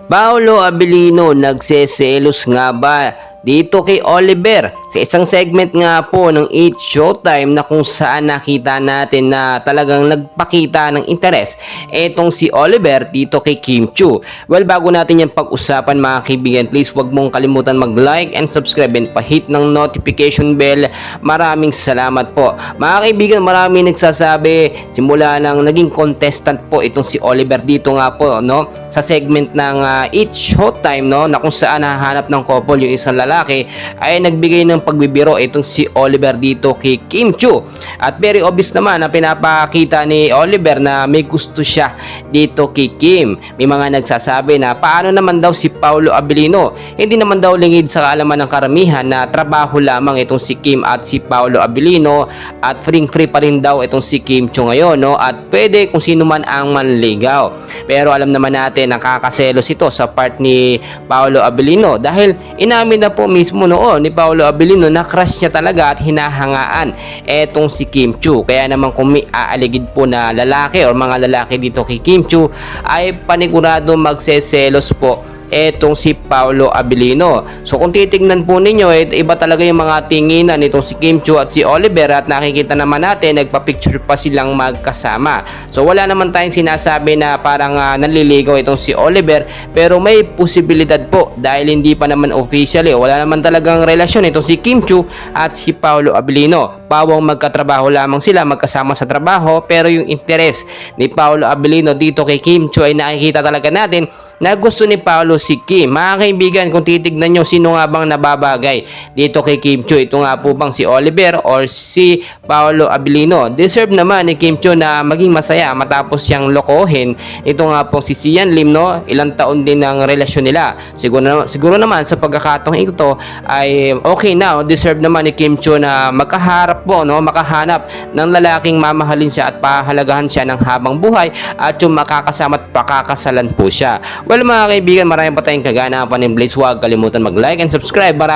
Paolo Abilino nagseselos nga ba dito kay Oliver sa isang segment nga po ng 8 Showtime na kung saan nakita natin na talagang nagpakita ng interes etong si Oliver dito kay Kim Chiu. Well, bago natin yan pag-usapan mga kaibigan, please wag mong kalimutan mag-like and subscribe and pa-hit ng notification bell. Maraming salamat po. Mga kaibigan, marami nagsasabi simula nang naging contestant po itong si Oliver dito nga po, no, sa segment ng 8 Showtime, no, na kung saan nahanap ng couple yung isang lalaki ay nagbigay ng pagbibiro itong si Oliver dito kay Kim Chiu. At very obvious naman na pinapakita ni Oliver na may gusto siya dito kay Kim. May mga nagsasabi na paano naman daw si Paolo Abilino, hindi naman daw lingid sa kaalaman ng karamihan na trabaho lamang itong si Kim at si Paolo Abilino at free pa rin daw itong si Kim Chiu ngayon, no, at pwede kung sino man ang manligaw. Pero alam naman natin nakakaselos ito sa part ni Paolo Abilino dahil inamin na po mismo noon ni Paolo Abilino na crush niya talaga at hinahangaan etong si Kim Chiu. Kaya naman kung may aaligid po na lalaki o mga lalaki dito kay Kim Chiu ay panigurado magseselos po etong si Paolo Abilino. So kung titignan po ninyo, iba talaga yung mga tinginan nitong si Kim Chiu at si Oliver at nakikita naman natin nagpa-picture pa silang magkasama. So wala naman tayong sinasabi na parang nanliligaw itong si Oliver, pero may posibilidad po dahil hindi pa naman officially, wala naman talagang relasyon itong si Kim Chiu at si Paolo Abilino. Pawang magkatrabaho lamang sila, magkasama sa trabaho, pero yung interes ni Paolo Abilino dito kay Kim Chiu ay nakikita talaga natin na gusto ni Paolo si Kim. Mga kaibigan, kung titignan nyo sino nga bang nababagay dito kay Kim Chiu, ito nga po bang si Oliver or si Paolo Abilino? Deserve naman ni Kim Chiu na maging masaya matapos siyang lokohin ito nga po si Sian Lim, no? Ilang taon din ng relasyon nila. Siguro naman sa pagkakataong ito ay okay na, deserve naman ni Kim Chiu na makaharap po, no? Makahanap ng lalaking mamahalin siya at pahalagahan siya ng habang buhay at yung makakasama at pakakasalan po siya. Well mga kaibigan, maraming pa tayong kaganapan ng Blaze. Huwag kalimutan mag-like and subscribe.